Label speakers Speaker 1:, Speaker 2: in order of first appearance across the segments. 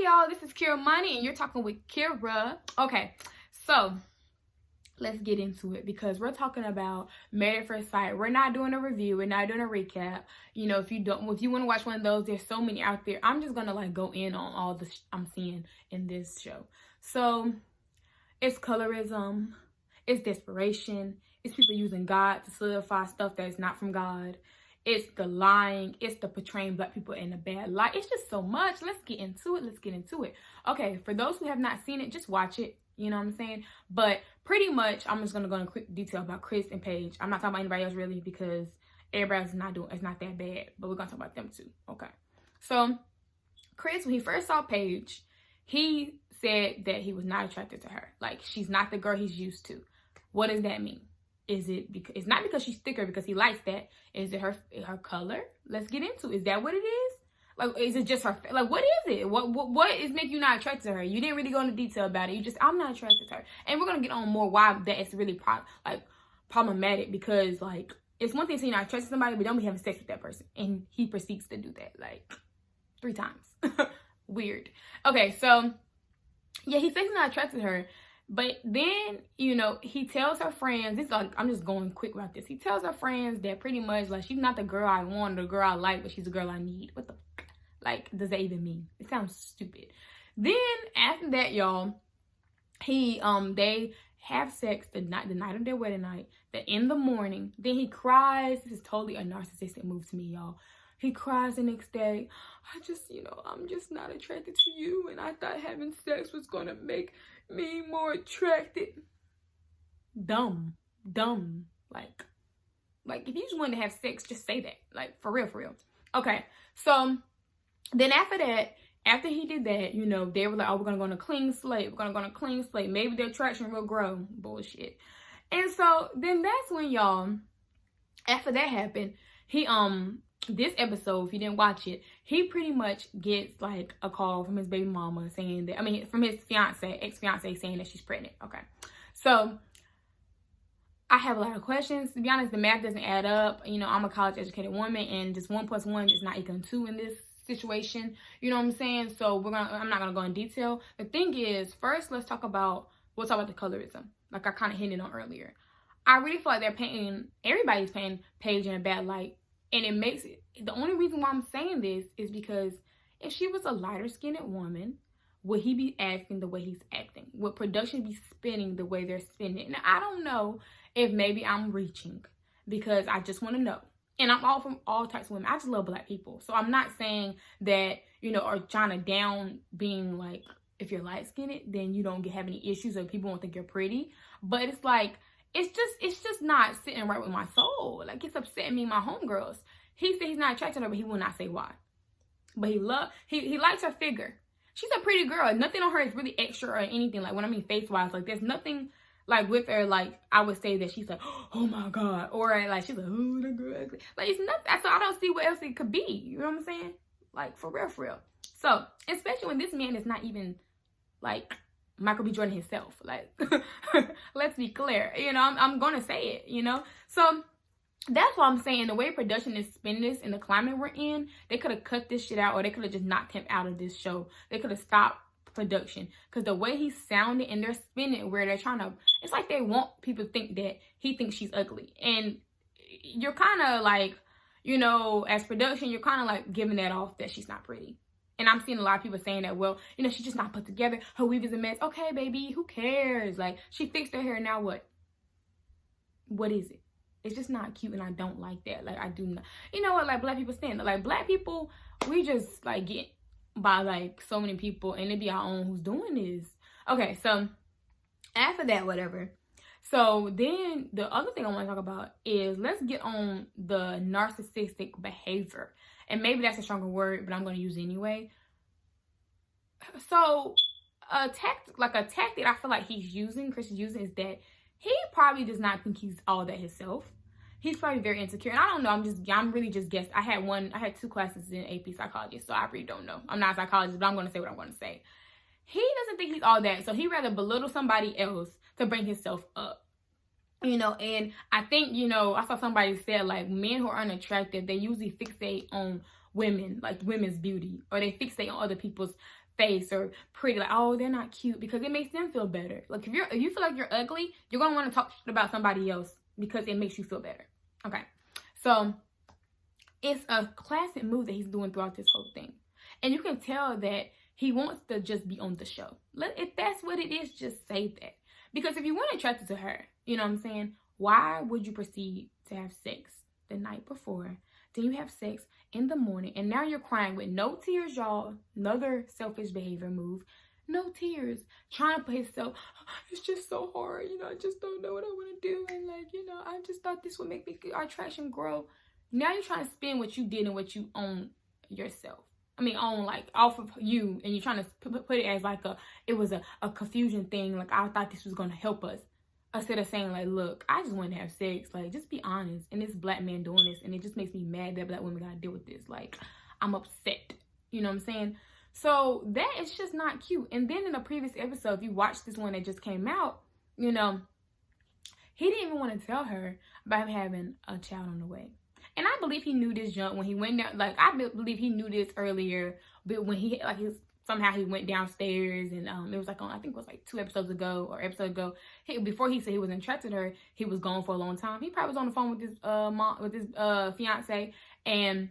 Speaker 1: Hey y'all, this is Kira Money and you're talking with Kira. Okay, so let's get into it because we're talking about Married at First Sight. We're not doing a review, we're not doing a recap. You know, if you want to watch one of those, there's so many out there. I'm just gonna like go in on all the I'm seeing in this show. So it's colorism, it's desperation, it's people using God to solidify stuff that is not from God. It's the lying. It's the portraying black people in a bad light. It's just so much. Let's get into it. Okay, for those who have not seen it, just watch it. You know what I'm saying? But pretty much, I'm just going to go into quick detail about Chris and Paige. I'm not talking about anybody else really because everybody's it's not that bad. But we're going to talk about them too. Okay. So, Chris, when he first saw Paige, he said that he was not attracted to her. Like, she's not the girl he's used to. What does that mean? Is it because it's not because she's thicker because he likes that? Is it her color? Let's get into it. Is that what it is? Like, is it just her? Like, what is it? What is making you not attracted to her? You didn't really go into detail about it. You just, I'm not attracted to her. And we're gonna get on more why that it's really problematic because like it's one thing saying you're not attracted to somebody, but don't be having sex with that person, and he proceeds to do that like 3 times. Weird. Okay, so yeah, he says he's not attracted to her. But then, you know, he tells her friends, this is like, I'm just going quick about this. He tells her friends that pretty much, like, she's not the girl I want or the girl I like, but she's the girl I need. What the fuck? Like, does that even mean? It sounds stupid. Then, after that, y'all, they have sex the night of their wedding night. That in the morning, then he cries. This is totally a narcissistic move to me, y'all. He cries the next day. I'm just not attracted to you. And I thought having sex was going to make me more attracted. Dumb. Like if you just wanted to have sex, just say that. Like, for real. Okay. So, then after that, after he did that, you know, they were like, oh, we're going to go on a clean slate. Maybe the attraction will grow. Bullshit. And so, then that's when, y'all, after that happened, he, this episode, if you didn't watch it, he pretty much gets like a call from his baby mama saying that, from his ex-fiance saying that she's pregnant. Okay. So I have a lot of questions. To be honest, the math doesn't add up. You know, I'm a college educated woman and just 1 + 1 is not equal 2 in this situation. You know what I'm saying? So I'm not going to go in detail. The thing is, first, we'll talk about the colorism. Like I kind of hinted on earlier. I really feel like everybody's painting Paige in a bad light. And it makes it, the only reason why I'm saying this is because if she was a lighter skinned woman, would he be acting the way he's acting? Would production be spinning the way they're spinning? Now, I don't know if maybe I'm reaching because I just want to know. And I'm all from all types of women. I just love black people. So I'm not saying that, you know, or trying to down being like, if you're light skinned, then you don't have any issues or people won't think you're pretty. But it's like, it's just not sitting right with my soul. Like, it's upsetting me, my homegirls. He said he's not attracted to her, but he will not say why. But he likes her figure. She's a pretty girl. Nothing on her is really extra or anything. Like, when I mean face-wise, like, there's nothing, like, with her, like, I would say that she's like, oh, my God. Or, like, she's like, oh, that girl ugly. Like, it's nothing. So I don't see what else it could be. You know what I'm saying? Like, for real. So, especially when this man is not even, like, Michael B. Jordan himself. Like, let's be clear. You know, I'm going to say it, you know? So, that's why I'm saying the way production is spinning this in the climate we're in, they could have cut this shit out or they could have just knocked him out of this show. They could have stopped production. Because the way he's sounding and they're spinning where they're trying to, it's like they want people to think that he thinks she's ugly. And you're kind of like, you know, as production, you're kind of like giving that off that she's not pretty. And I'm seeing a lot of people saying that, well, you know, she's just not put together. Her weave is a mess. Okay, baby, who cares? Like, she fixed her hair, now what? What is it? It's just not cute, and I don't like that. Like, I do not. You know what? Like, black people stand. Like, black people, we just, like, get by, like, so many people, and it be our own who's doing this. Okay, so, after that, whatever. So, then, the other thing I want to talk about is, let's get on the narcissistic behavior. And maybe that's a stronger word, but I'm going to use it anyway. So, a tactic I feel like Chris is using, is that he probably does not think he's all that himself. He's probably very insecure. And I don't know, I'm really just guessing. I had 2 classes in AP psychology, so I really don't know. I'm not a psychologist, but I'm going to say what I'm going to say. He doesn't think he's all that, so he'd rather belittle somebody else to bring himself up. You know, and I think, you know, I saw somebody said, like, men who are unattractive, they usually fixate on women, like women's beauty, or they fixate on other people's face or pretty, like, oh, they're not cute, because it makes them feel better. Like if you feel like you're ugly, you're gonna want to talk shit about somebody else because it makes you feel better. Okay, so it's a classic move that he's doing throughout this whole thing, and you can tell that he wants to just be on the show. If that's what it is, just say that. Because if you weren't attracted to her, you know what I'm saying, why would you proceed to have sex the night before? Then you have sex in the morning, and now you're crying with no tears, y'all. Another selfish behavior move. No tears. Trying to put himself, it's just so hard. You know, I just don't know what I want to do. And like, you know, I just thought this would make our attraction grow. Now you're trying to spin what you did and what you own yourself. I mean, on like off of you, and you're trying to put it as like it was a confusion thing. Like, I thought this was going to help us. Instead of saying like, look, I just want to have sex. Like, just be honest. And this black man doing this, and it just makes me mad that black women got to deal with this. Like, I'm upset. You know what I'm saying? So that is just not cute. And then in a previous episode, if you watched this one that just came out, you know, he didn't even want to tell her about him having a child on the way. And I believe he knew this junk when he went down. Like, I believe he knew this earlier, but when he somehow he went downstairs, and it was like on, I think it was like 2 episodes ago or episode ago. Before he said he was attracted to her, he was gone for a long time. He probably was on the phone with his fiance and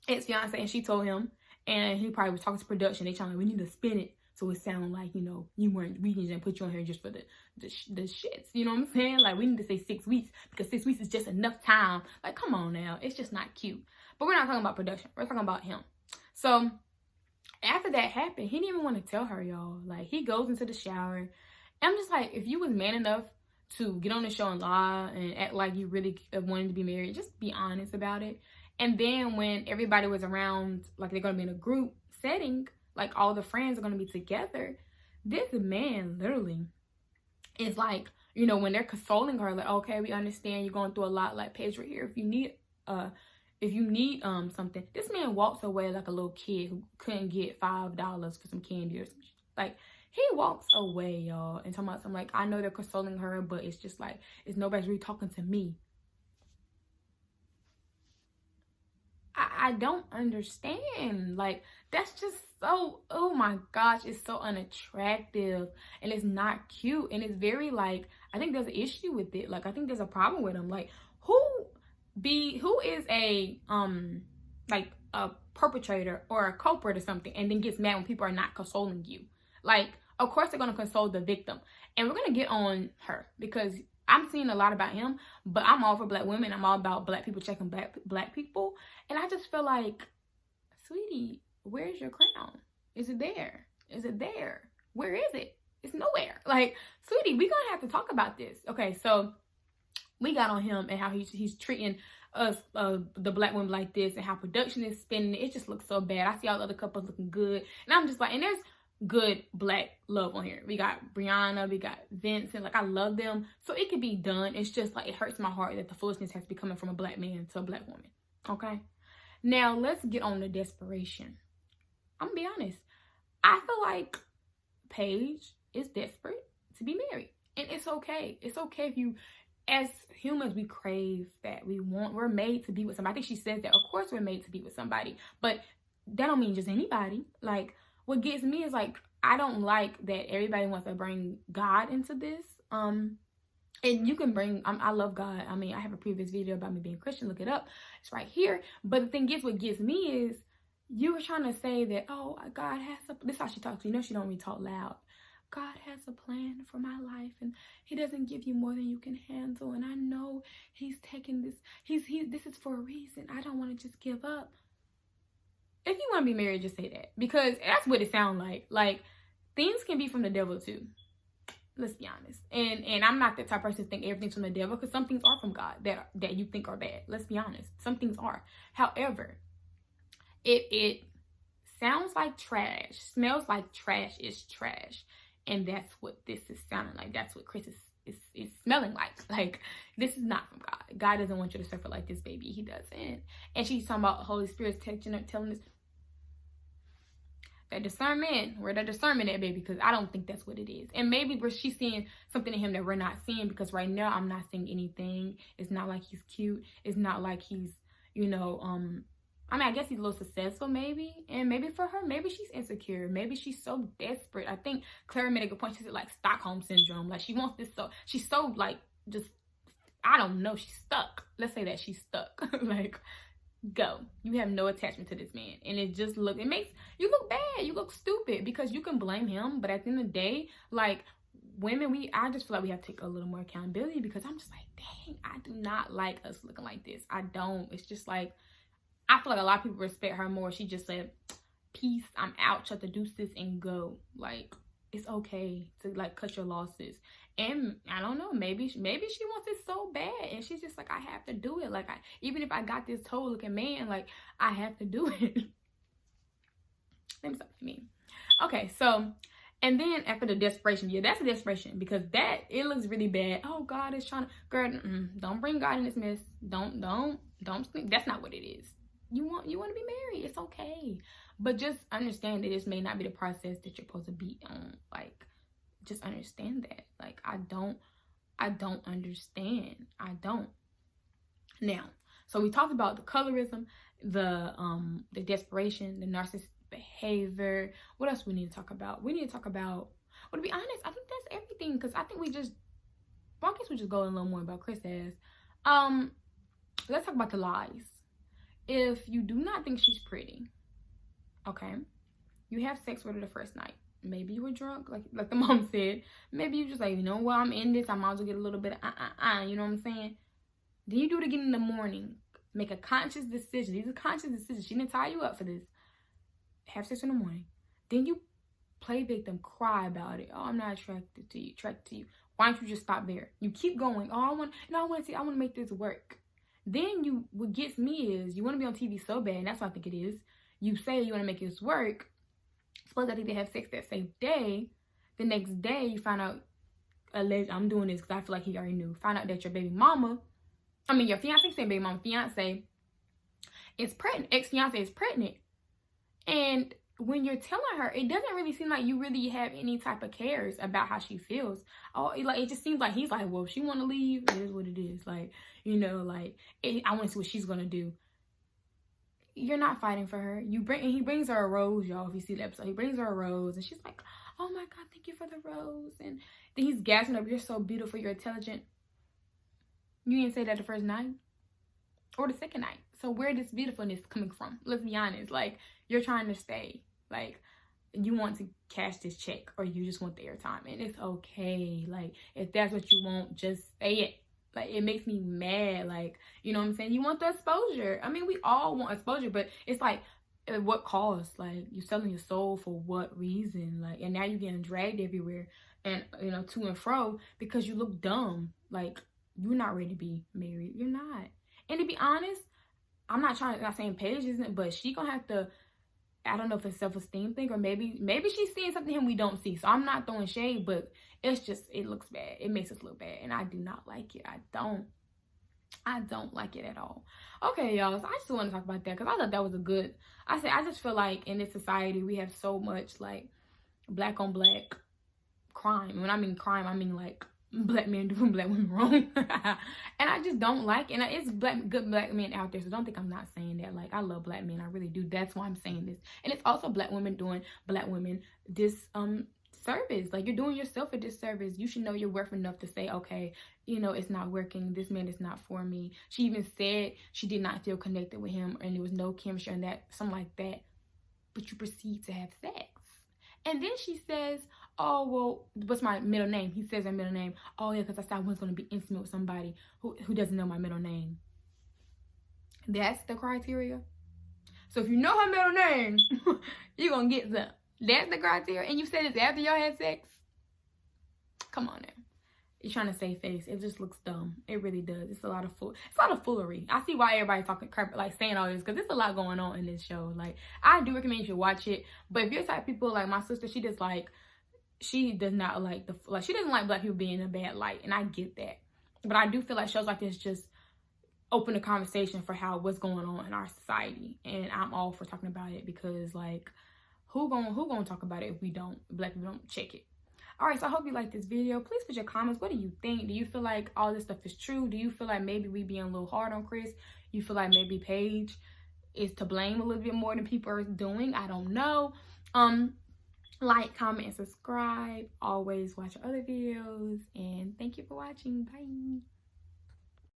Speaker 1: ex-fiance, and she told him, and he probably was talking to production. They trying, we need to spin it so it sound like, you know, we didn't put you on here just for the shits. You know what I'm saying? Like, we need to say 6 weeks because 6 weeks is just enough time. Like, come on now. It's just not cute. But we're not talking about production. We're talking about him. So after that happened, he didn't even want to tell her, y'all. Like, he goes into the shower. And I'm just like, if you was man enough to get on the show and lie and act like you really wanted to be married, just be honest about it. And then when everybody was around, like they're going to be in a group setting, like all the friends are going to be together, this man literally is like, you know, when they're consoling her, like, okay, we understand you're going through a lot, like, Paige, we're here if you need something. This man walks away like a little kid who couldn't get $5 for some candy or something. Like, he walks away, y'all, and talking about something like, I know they're consoling her, but it's just like, it's nobody's really talking to me. I don't understand. Like, that's just so, oh my gosh, it's so unattractive, and it's not cute, and it's very, like, I think there's an issue with it. Like, I think there's a problem with him. Like, who is a like a perpetrator or a culprit or something, and then gets mad when people are not consoling you? Like, of course they're gonna console the victim, and we're gonna get on her because I'm seeing a lot about him, but I'm all for black women. I'm all about black people checking black people. And I just feel like, sweetie, where's your crown? Is it there? Is it there? Where is it? It's nowhere. Like, sweetie, we're going to have to talk about this. Okay, so we got on him and how he's treating us, the black women, like this, and how production is spinning. It just looks so bad. I see all the other couples looking good. And I'm just like, and there's good black love on here. We got Brianna, we got Vincent. Like, I love them, so it could be done. It's just like, it hurts my heart that the foolishness has to be coming from a black man to a black woman. Okay, now let's get on to Desperation. I'm gonna be honest, I feel like Paige is desperate to be married, and it's okay. It's okay if you, as humans, we crave that. We're made to be with somebody. I think she says that, of course we're made to be with somebody, but that don't mean just anybody. Like, what gets me is, like, I don't like that everybody wants to bring God into this. And you can bring, I love God. I mean, I have a previous video about me being Christian. Look it up. It's right here. But the thing is, what gets me is, you were trying to say that, oh, God has this is how she talks. You know, she don't really talk loud. God has a plan for my life, and he doesn't give you more than you can handle. And I know he's taking this. This is for a reason. I don't want to just give up. If you want to be married, just say that, because that's what it sounds like. Like, things can be from the devil too. Let's be honest. And I'm not the type of person to think everything's from the devil, because some things are from God that you think are bad. Let's be honest. Some things are. However, it sounds like trash, smells like trash is trash, and that's what this is sounding like. That's what Chris is smelling like. Like, this is not from God. God doesn't want you to suffer like this, baby. He doesn't. And she's talking about Holy Spirit's telling us that discernment. Where that discernment at, baby? Because I don't think that's what it is. And maybe she's seeing something in him that we're not seeing, because right now I'm not seeing anything. It's not like he's cute. It's not like he's, you know, I mean, I guess he's a little successful maybe. And maybe for her, maybe she's insecure. Maybe she's so desperate. I think Clara made a good point. She said like Stockholm syndrome. Like she wants this she's so like just, I don't know, she's stuck. Let's say that she's stuck. Like, go. You have no attachment to this man. And it just it makes you look bad. You look stupid because you can blame him. But at the end of the day, like, women, I just feel like we have to take a little more accountability, because I'm just like, dang, I do not like us looking like this. I don't. It's just like, I feel like a lot of people respect her more. She just said, peace, I'm out, shut the deuces and go. Like, it's okay to like cut your losses. And I don't know, maybe she wants it so bad, and she's just like, I have to do it. Like, even if I got this toe looking man, like, I have to do it. Let me stop for me. Okay, so, and then after the desperation, yeah, that's a desperation, because it looks really bad. Oh, God is trying to, girl, don't bring God in this mess. Don't think that's not what it is. You want to be married, it's okay, but just understand that this may not be the process that you're supposed to be on. Like, just understand that. Like, I don't understand. I don't. Now, so we talked about the colorism, the desperation, the narcissistic behavior. What else we need to talk about? We need to talk about, well, to be honest, I think that's everything, because I think I guess we just go a little more about Chris as. Let's talk about the lies. If you do not think she's pretty, okay, you have sex with her the first night. Maybe you were drunk, like the mom said. Maybe you just like, you know what, I'm in this, I might as well get a little bit of you know what I'm saying? Then you do it again in the morning. Make a conscious decision. These are conscious decisions. She didn't tie you up for this. Have sex in the morning. Then you play victim, cry about it. Oh, I'm not attracted to you. Why don't you just stop there? You keep going. Oh, I want to make this work. Then what gets me is you want to be on TV so bad, and that's what I think it is. You say you want to make this work. Suppose I think they have sex that same day. The next day you find out, I'm doing this because I feel like he already knew. Find out that your your fiance is pregnant. Ex-fiance is pregnant. And when you're telling her, it doesn't really seem like you really have any type of cares about how she feels. Oh, like, it just seems like he's like, well, if she want to leave, it is what it is. Like, you know, like, I want to see what she's gonna do. You're not fighting for her. He brings her a rose, y'all. If you see the episode, he brings her a rose, and she's like, oh my God, thank you for the rose. And then he's gassing up, you're so beautiful, you're intelligent. You didn't say that the first night or the second night. So where this beautifulness coming from? Let's be honest. Like, you're trying to stay. Like, you want to cash this check, or you just want the airtime, and it's okay. Like, if that's what you want, just say it. Like, it makes me mad. Like, you know what I'm saying? You want the exposure. I mean, we all want exposure, but it's like, at what cost? Like, you're selling your soul for what reason? Like, and now you're getting dragged everywhere, and, you know, to and fro, because you look dumb. Like, you're not ready to be married. You're not. And to be honest, I'm not saying Paige isn't, but she gonna have to, I don't know if it's a self-esteem thing, or maybe she's seeing something him we don't see. So I'm not throwing shade, but it's just, it looks bad. It makes us look bad, and I do not like it. I don't like it at all. Okay, y'all, so I just want to talk about that, because I thought that was I just feel like in this society we have so much like black on black crime. And when I mean crime, I mean like black men doing black women wrong. And I just don't like it. And it's good black men out there, so don't think I'm not saying that. Like, I love black men, I really do. That's why I'm saying this. And it's also black women doing black women this service. Like, you're doing yourself a disservice. You should know your worth enough to say, okay, you know, it's not working, this man is not for me. She even said she did not feel connected with him, and there was no chemistry and that, something like that, but you proceed to have sex. And then she says, oh, well, what's my middle name? He says her middle name. Oh, yeah, because I said I was going to be intimate with somebody who doesn't know my middle name. That's the criteria. So if you know her middle name, you're going to get the, that's the criteria. And you said this after y'all had sex? Come on now. You're trying to save face. It just looks dumb. It really does. It's a lot of foolery. I see why everybody's talking, like, saying all this, because there's a lot going on in this show. Like, I do recommend you should watch it. But if you're the type of people like my sister, she doesn't like black people being in a bad light, and I get that. But I do feel like shows like this just open a conversation for what's going on in our society, and I'm all for talking about it, because like, who gonna talk about it if black people don't check it? All right, so I hope you like this video. Please put your comments. What do you think? Do you feel like all this stuff is true? Do you feel like maybe we being a little hard on Chris? You feel like maybe Paige is to blame a little bit more than people are doing. I don't know. Like, comment, and subscribe. Always watch other videos, and thank you for watching. Bye.